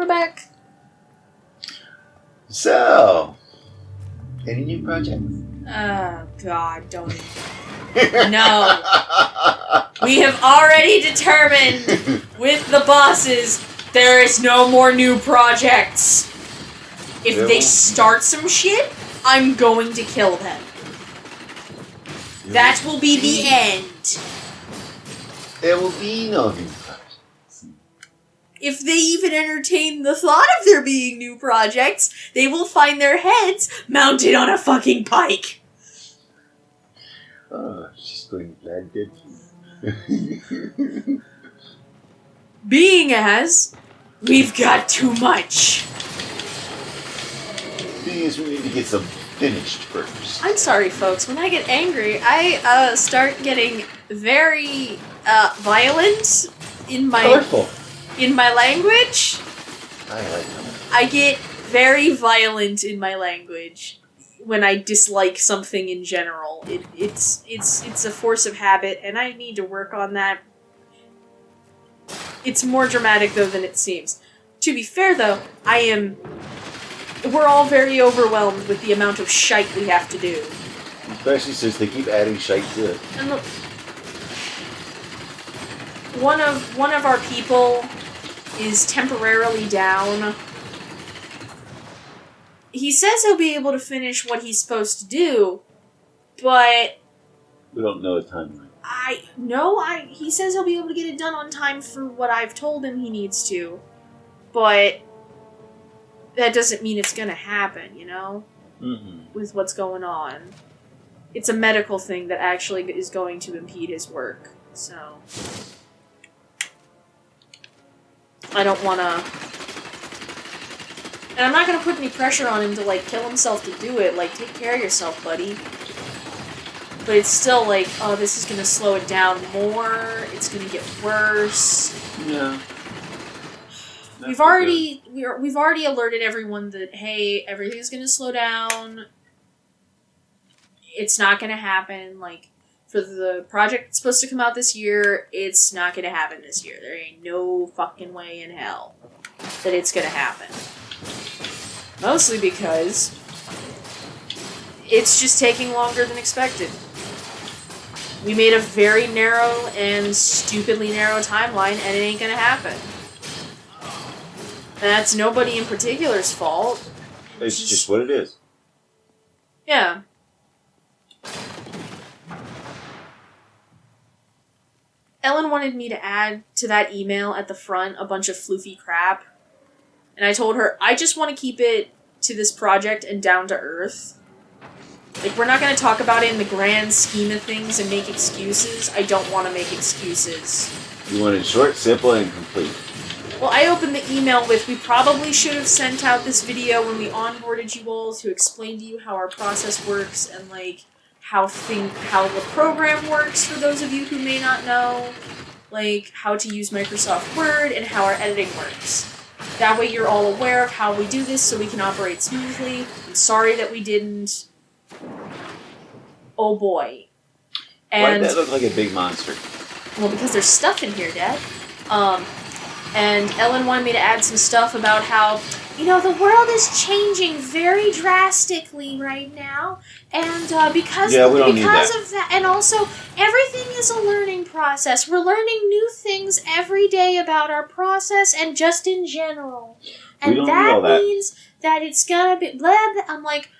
back. So, any new projects? Oh, God, don't even. No. We have already determined with the bosses there is no more new projects. If they start some shit, I'm going to kill them. That will be the end. There will be no new projects. If they even entertain the thought of there being new projects, they will find their heads mounted on a fucking pike. Oh, she's going to plan dead. Being as, we've got too much. Thing is, we need to get some finished first. I'm sorry, folks. When I get angry, I start getting very violent in my Colorful. in my language. I like them. I get very violent in my language when I dislike something in general. It's a force of habit, and I need to work on that. It's more dramatic, though, than it seems. To be fair, though, we're all very overwhelmed with the amount of shite we have to do. Especially since they keep adding shite to it. And look, one of our people is temporarily down. He says he'll be able to finish what he's supposed to do, but we don't know the timeline. He says he'll be able to get it done on time for what I've told him he needs to, but that doesn't mean it's gonna happen, you know? Mm-hmm. With what's going on. It's a medical thing that actually is going to impede his work, so I don't wanna... And I'm not gonna put any pressure on him to, like, kill himself to do it. Like, take care of yourself, buddy. But it's still like, oh, this is gonna slow it down more. It's gonna get worse. Yeah. We've already alerted everyone that, hey, everything's gonna slow down. It's not gonna happen. Like, for the project that's supposed to come out this year, it's not gonna happen this year. There ain't no fucking way in hell that it's gonna happen. Mostly because it's just taking longer than expected. We made a very narrow and stupidly narrow timeline, and it ain't gonna happen. And that's nobody in particular's fault. It's just what it is. Yeah. Ellen wanted me to add to that email at the front a bunch of floofy crap. And I told her, I just want to keep it to this project and down to earth. Like, we're not going to talk about it in the grand scheme of things and make excuses. I don't want to make excuses. You want it short, simple, and complete. Well, I opened the email with, we probably should have sent out this video when we onboarded you all to explain to you how our process works and, like, how the program works for those of you who may not know. Like, how to use Microsoft Word and how our editing works. That way you're all aware of how we do this so we can operate smoothly. I'm sorry that we didn't. Oh boy. And why did that look like a big monster? Well, because there's stuff in here, Dad. And Ellen wanted me to add some stuff about how, you know, the world is changing very drastically right now, and because of that, and also everything is a learning process. We're learning new things every day about our process and just in general, and that means that it's gonna be blah, blah. I'm like,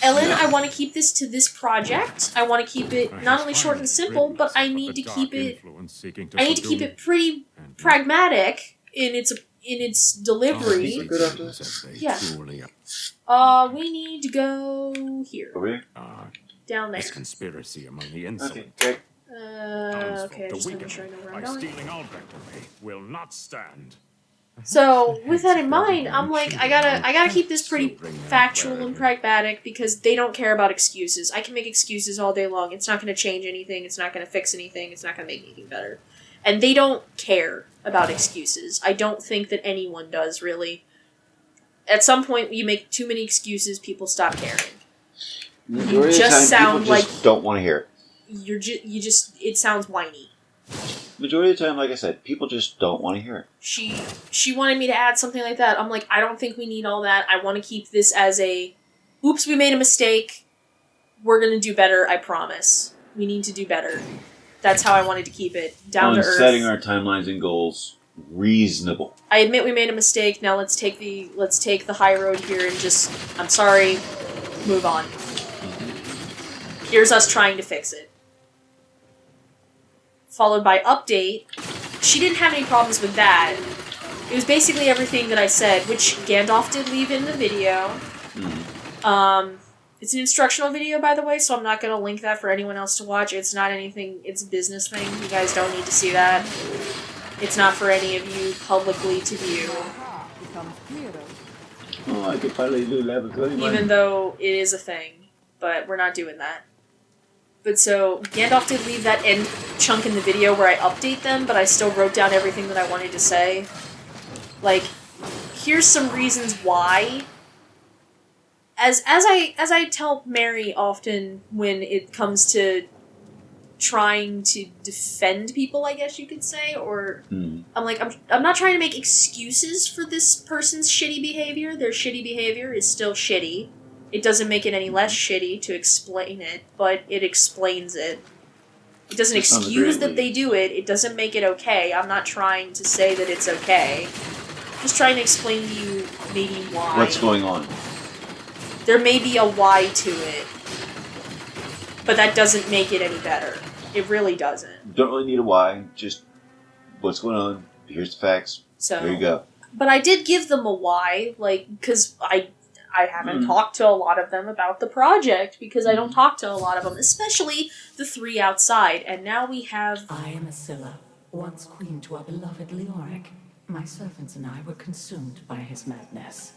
Ellen, I want to keep this to this project. I want to keep it not only short and simple, but I need to keep it. I need to keep it pretty pragmatic in its delivery. Yeah. We need to go here. Over here? Down there. This conspiracy among the insolent. Okay. Okay, just making sure I know where I'm going. Stealing our victory will not stand. So, with that in mind, I'm like, I gotta keep this pretty factual and pragmatic because they don't care about excuses. I can make excuses all day long. It's not gonna change anything. It's not gonna fix anything. It's not gonna make anything better. And they don't care about excuses. I don't think that anyone does, really. At some point, you make too many excuses, people stop caring. You just sound like... don't want to hear it. It sounds whiny. Majority of the time, like I said, people just don't want to hear it. She wanted me to add something like that. I'm like, I don't think we need all that. I want to keep this as a, oops, we made a mistake. We're gonna do better. I promise. We need to do better. That's how I wanted to keep it down to earth. Setting our timelines and goals reasonable. I admit we made a mistake. Now let's take the high road here and just, I'm sorry, move on. Here's us trying to fix it. Followed by update. She didn't have any problems with that. It was basically everything that I said, which Gandalf did leave in the video. It's an instructional video, by the way, so I'm not going to link that for anyone else to watch. It's not anything, it's a business thing. You guys don't need to see that. It's not for any of you publicly to view. Oh, I could finally do level 21. Even though it is a thing, but we're not doing that. But so, Gandalf did leave that end chunk in the video where I update them, but I still wrote down everything that I wanted to say. Like, here's some reasons why. As I tell Mary often when it comes to trying to defend people, I guess you could say, or I'm like, I'm not trying to make excuses for this person's shitty behavior. Their shitty behavior is still shitty. It doesn't make it any less shitty to explain it, but it explains it. It doesn't excuse that they do it. It doesn't make it okay. I'm not trying to say that it's okay. I'm just trying to explain to you maybe why. What's going on? There may be a why to it, but that doesn't make it any better. It really doesn't. You don't really need a why. Just what's going on. Here's the facts. So there you go. But I did give them a why, like, because I haven't talked to a lot of them about the project, because I don't talk to a lot of them, especially the three outside. And now we have... I am Asilla, once queen to our beloved Leoric. My servants and I were consumed by his madness.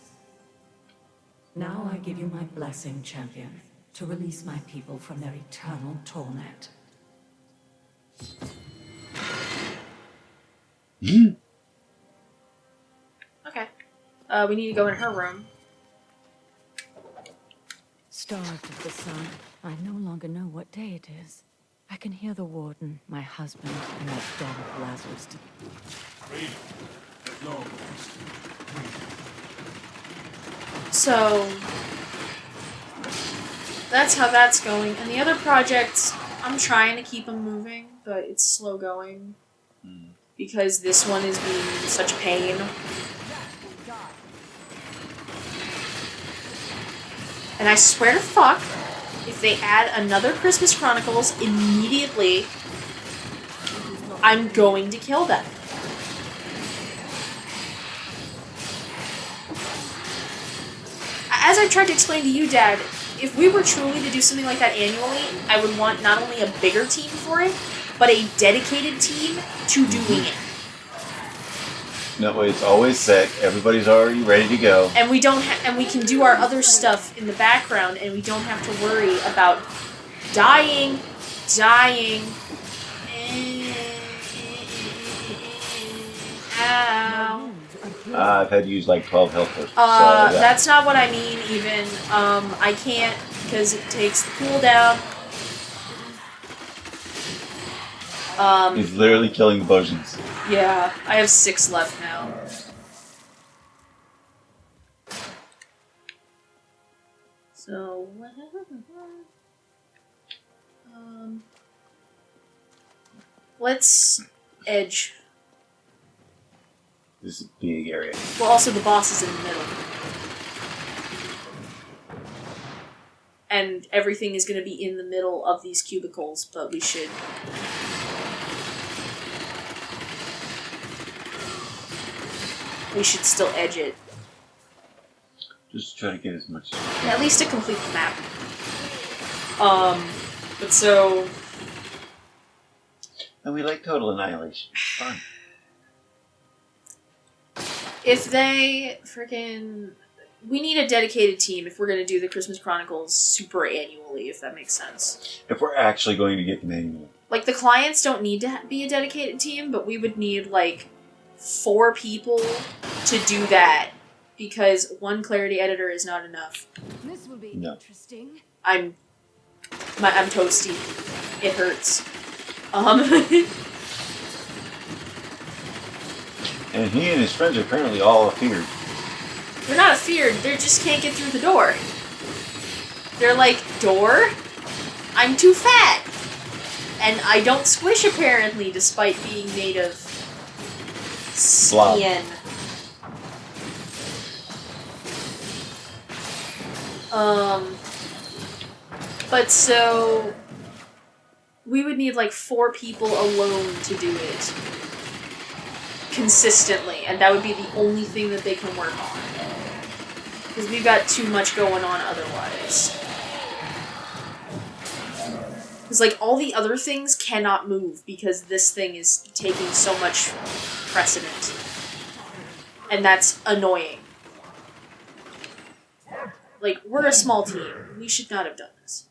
Now I give you my blessing, champion, to release my people from their eternal torment. Okay. We need to go in her room. Starved of the sun, I no longer know what day it is. I can hear the warden, my husband, and that dog Lazarus. So that's how that's going. And the other projects, I'm trying to keep them moving, but it's slow going. Because this one is being such pain. And I swear to fuck, if they add another Christmas Chronicles immediately, I'm going to kill them. As I've tried to explain to you, Dad, if we were truly to do something like that annually, I would want not only a bigger team for it, but a dedicated team to doing it. That way it's always set, everybody's already ready to go. And we don't and we can do our other stuff in the background, and we don't have to worry about dying. Ow. I've had to use like 12 health potions. That's not what I mean even. I can't, because it takes the cooldown. He's literally killing the potions. Yeah, I have 6 left now. So, let's edge. This is a big area. Well, also the boss is in the middle. And everything is going to be in the middle of these cubicles, but we should... We should still edge it. Just try to get as much as Yeah, at least to complete the map. But so... And we like total annihilation. Fun. If they freaking... We need a dedicated team if we're going to do the Christmas Chronicles super annually, if that makes sense. If we're actually going to get the manual. Like, the clients don't need to be a dedicated team, but we would need, like, 4 people to do that. Because one Clarity editor is not enough. This will be interesting. I'm toasty. It hurts. And he and his friends are apparently all afeared. They're not afeared, they just can't get through the door. They're like, door? I'm too fat! And I don't squish, apparently, despite being made of Slob. skin. But so... we would need like 4 people alone to do it. Consistently. And that would be the only thing that they can work on. Because we've got too much going on otherwise. Because, like, all the other things cannot move because this thing is taking so much precedent. And that's annoying. Like, we're a small team. We should not have done this.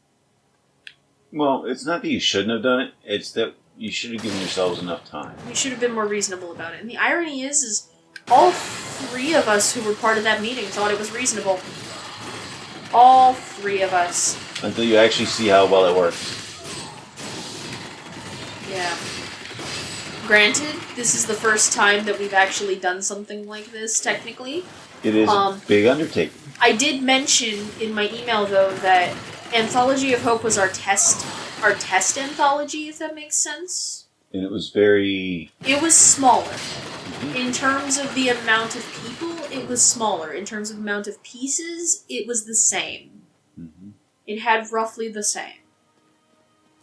Well, it's not that you shouldn't have done it. It's that you should have given yourselves enough time. We should have been more reasonable about it. And the irony is all 3 of us who were part of that meeting thought it was reasonable. All 3 of us. Until you actually see how well it works. Yeah. Granted, this is the first time that we've actually done something like this, technically. It is a big undertaking. I did mention in my email, though, that Anthology of Hope was our test anthology, if that makes sense. And it was very... It was smaller. In terms of the amount of people, it was smaller. In terms of the amount of pieces, it was the same. Mm-hmm. It had roughly the same.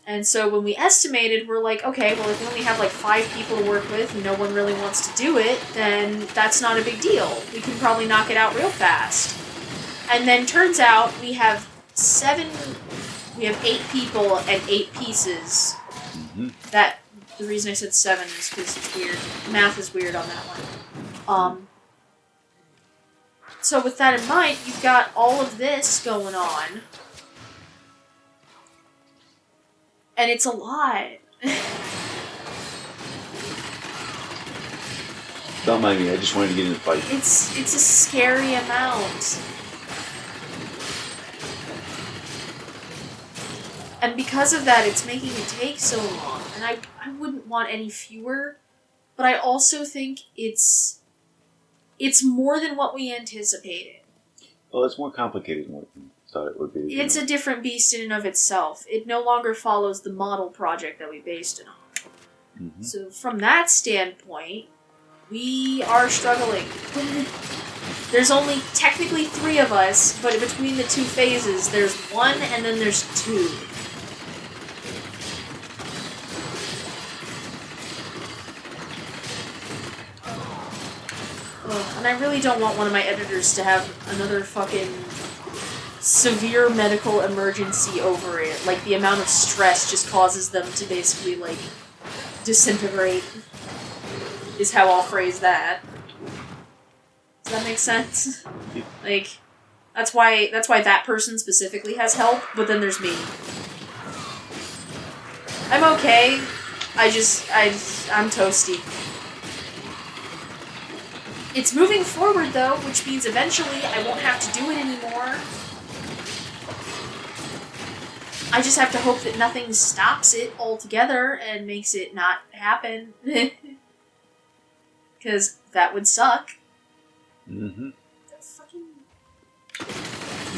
And so when we estimated, we're like, okay, well, if we only have like 5 people to work with and no one really wants to do it, then that's not a big deal. We can probably knock it out real fast. And then turns out we have 8 people and 8 pieces. Mm-hmm. That, the reason I said 7 is because it's weird. Math is weird on that one. So with that in mind, you've got all of this going on. And it's a lot. Don't mind me, I just wanted to get in the fight. It's a scary amount. And because of that, it's making it take so long. And I wouldn't want any fewer, but I also think it's more than what we anticipated. Well, it's more complicated than what we thought it would be. It's a different beast in and of itself. It no longer follows the model project that we based it on. Mm-hmm. So from that standpoint, we are struggling. There's only technically 3 of us, but between the 2 phases, there's 1 and then there's 2. Ugh, and I really don't want one of my editors to have another fucking severe medical emergency over it. Like, the amount of stress just causes them to basically, like, disintegrate. Is how I'll phrase that. Does that make sense? Like, that's why that person specifically has help, but then there's me. I'm okay. I'm toasty. It's moving forward, though, which means eventually I won't have to do it anymore. I just have to hope that nothing stops it altogether and makes it not happen. Because that would suck. Mm-hmm. The fucking...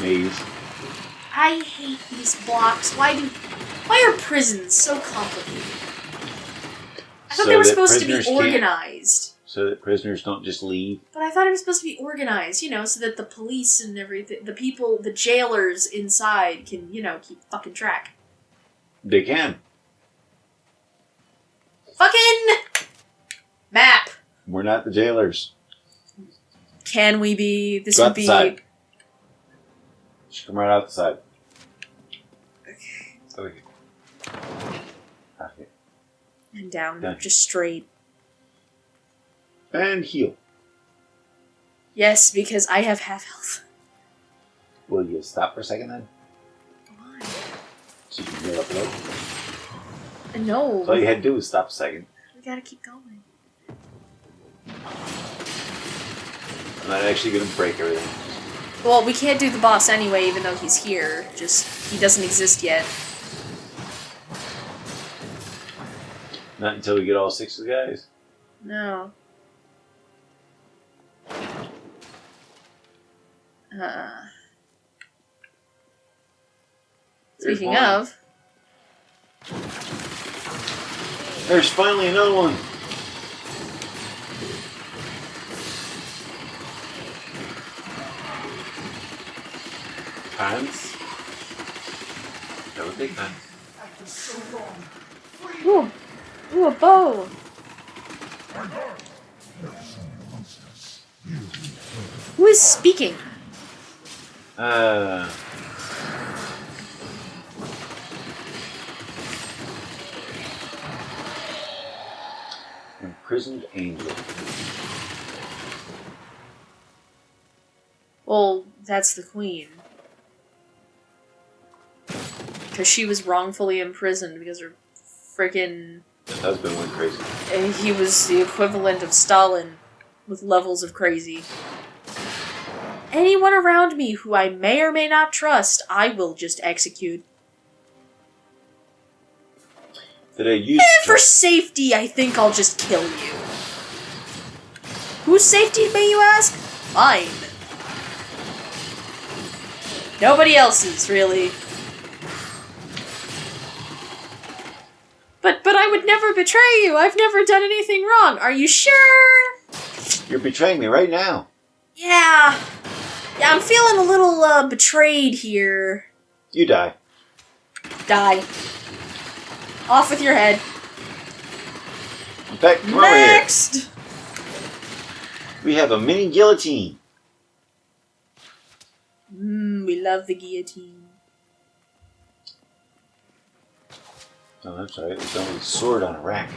Maze. I hate these blocks. Why are prisons so complicated? I thought they were supposed to be organized. So that prisoners don't just leave? But I thought it was supposed to be organized, so that the police and everything, the jailers inside can, keep fucking track. They can. Fucking map! We're not the jailers. Can we be? This Go would be... outside. Just come right outside. Okay. Okay. Okay. And down, Done. just straight. And heal. Yes, because I have half health. Will you stop for a second then? Why? So you can heal up low? No. All you had to do was stop a second. We gotta keep going. I'm not actually going to break everything. Well, we can't do the boss anyway, even though he's here. Just, he doesn't exist yet. Not until we get all 6 of the guys. No. Speaking one. of, There's finally another one. Pants? That would take pants. ooh, ooh, a bow. Who is speaking? Imprisoned angel. Well, that's the queen. Because she was wrongfully imprisoned because her freaking... His husband went crazy. He was the equivalent of Stalin with levels of crazy. Anyone around me who I may or may not trust, I will just execute. That I used For safety, I think I'll just kill you. Whose safety, may you ask? Mine. Nobody else's, really. But I would never betray you. I've never done anything wrong. Are you sure? You're betraying me right now. Yeah. Yeah, I'm feeling a little betrayed here. You die. Die. Off with your head. In fact, come over here. Next! We have a mini guillotine. We love the guillotine. Oh, that's right. It's only a sword on a rack.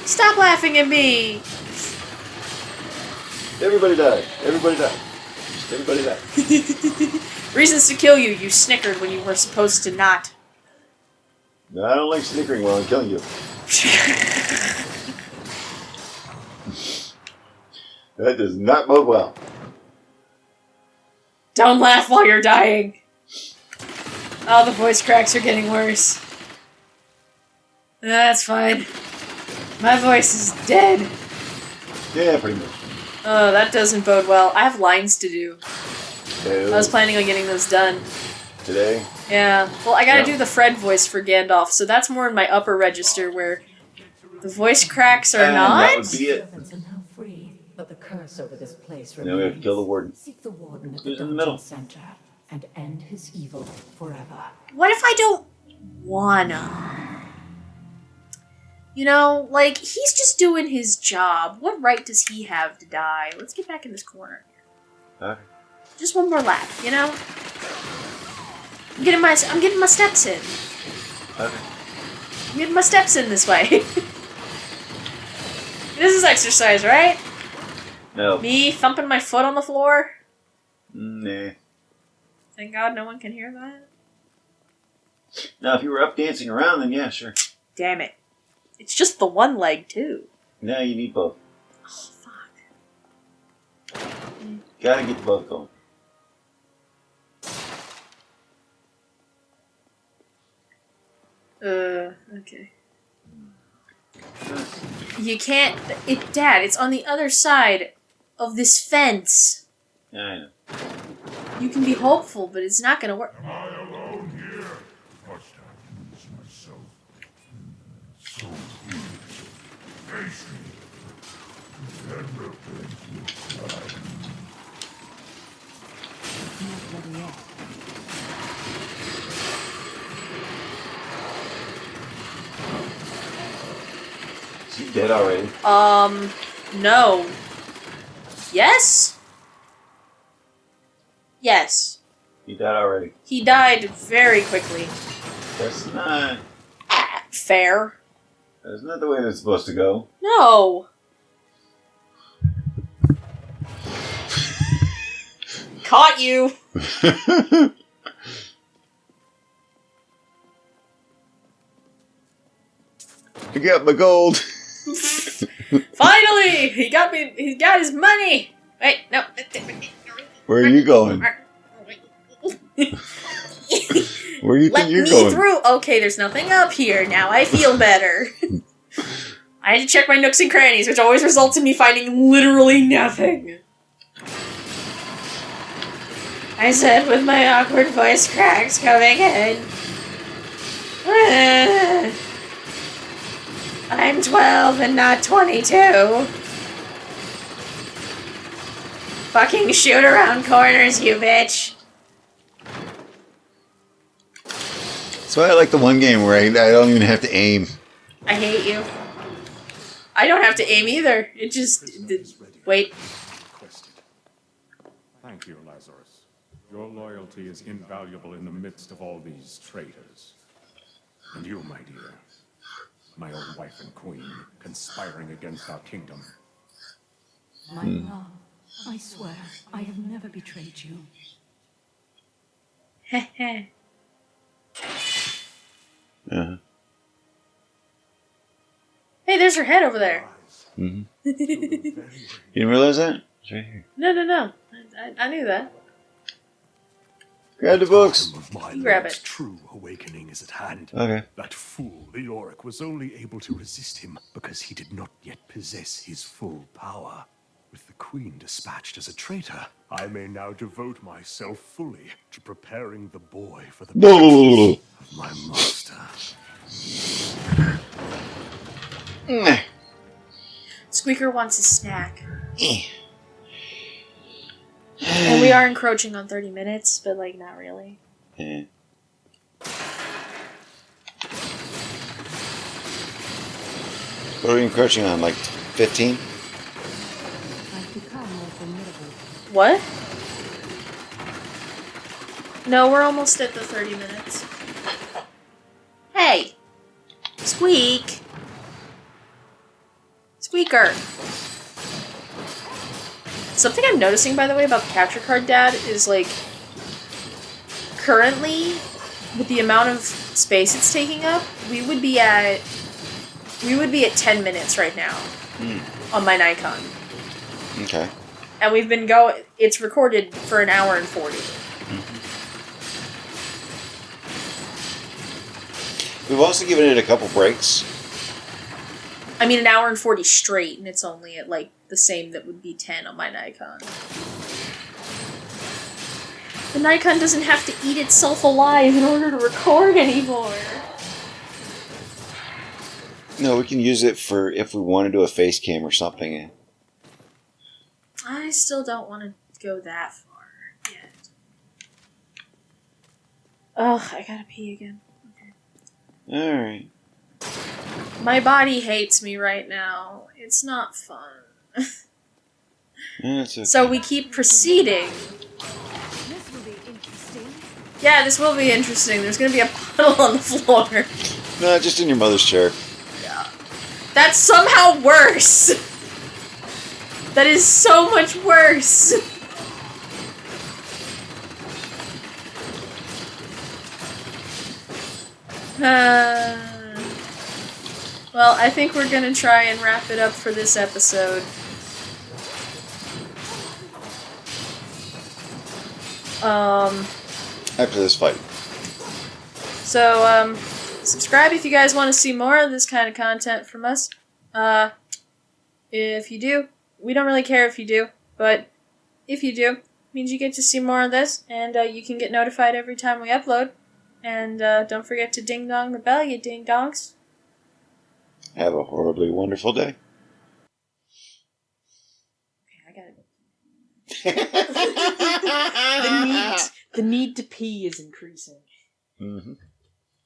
Stop laughing at me! Everybody died. Everybody died. Just everybody died. Reasons to kill you. You snickered when you were supposed to not. No, I don't like snickering while I'm killing you. That does not bode well. Don't laugh while you're dying. Oh, the voice cracks are getting worse. That's fine. My voice is dead. Yeah, pretty much. Oh, that doesn't bode well. I have lines to do. I was planning on getting those done. Today? Yeah. Well, I gotta Yeah. do the Fred voice for Gandalf, so that's more in my upper register where the voice cracks are And not. that would be it. Servants are now free, but the curse over this place Now we have to kill the remains. warden. Seek the warden at the Who's in the dungeon middle? center and end his evil forever. What if I don't wanna? You know, like, he's just doing his job. What right does he have to die? Let's get back in this corner. Okay. Just one more lap, you know? I'm getting my steps in. Okay. I'm getting my steps in this way. This is exercise, right? No. Me thumping my foot on the floor? Nah. Thank God no one can hear that. Now, if you were up dancing around, then yeah, sure. Damn it. It's just the one leg, too. Now you need both. Oh, fuck. Gotta get both going. Okay. You can't... Dad, it's on the other side of this fence. Yeah, I know. You can be hopeful, but it's not gonna work. Am I alone here? Must I lose myself? So easy. Face me. Then repent your crime. Not ready yet. Is he dead already? No. Yes? Yes. He died already. He died very quickly. That's not... Fair. That's not the way that's supposed to go. No. Caught you. I got my gold. Finally! He got me. He got his money. Wait, no. Where are you going? Where do you Let think you're me going? through. Okay, there's nothing up here. Now I feel better. I had to check my nooks and crannies, which always results in me finding literally nothing. I said with my awkward voice cracks coming in. I'm 12 and not 22. Fucking shoot around corners, you bitch. So I like the one game where I don't even have to aim. I hate you. I don't have to aim either. It just... Wait. Thank you, Lazarus. Your loyalty is invaluable in the midst of all these traitors. And you, my dear, my own wife and queen, conspiring against our kingdom. My love, I swear, I have never betrayed you. Heh. Uh-huh. Hey, there's her head over there. Mm-hmm. You didn't realize that? It's right here. No. I knew that. Grab the books. Time of my You grab lord's it. true awakening is at hand. Okay. That fool, the Yorick, was only able to resist him because he did not yet possess his full power. With the Queen dispatched as a traitor, I may now devote myself fully to preparing the boy for the protection of my master. Squeaker wants a snack. And we are encroaching on 30 minutes, but, like, not really. Yeah. What are we encroaching on? Like 15? I've become more formidable. What? No, we're almost at the 30 minutes. Hey! Squeak! Squeaker! Something I'm noticing, by the way, about the capture card, Dad, is, like, currently, with the amount of space it's taking up, we would be at 10 minutes right now on my Nikon. Okay. And we've been going, it's recorded for an hour and 40. We've also given it a couple breaks. I mean, an hour and 40 straight, and it's only at, like, the same that would be 10 on my Nikon. The Nikon doesn't have to eat itself alive in order to record anymore. No, we can use it for if we want to do a face cam or something. I still don't want to go that far yet. Ugh, I gotta pee again. Okay. Alright. My body hates me right now. It's not fun. That's okay. So we keep proceeding. This will be interesting. Yeah, this will be interesting. There's gonna be a puddle on the floor. No, just in your mother's chair. That's somehow worse! That is so much worse! Well, I think we're gonna try and wrap it up for this episode. After this fight. So, subscribe if you guys want to see more of this kind of content from us. If you do, we don't really care if you do, but if you do, it means you get to see more of this, and you can get notified every time we upload. And don't forget to ding dong the bell, you ding dongs. Have a horribly wonderful day. Okay, I gotta go. The need to pee is increasing. Mm-hmm.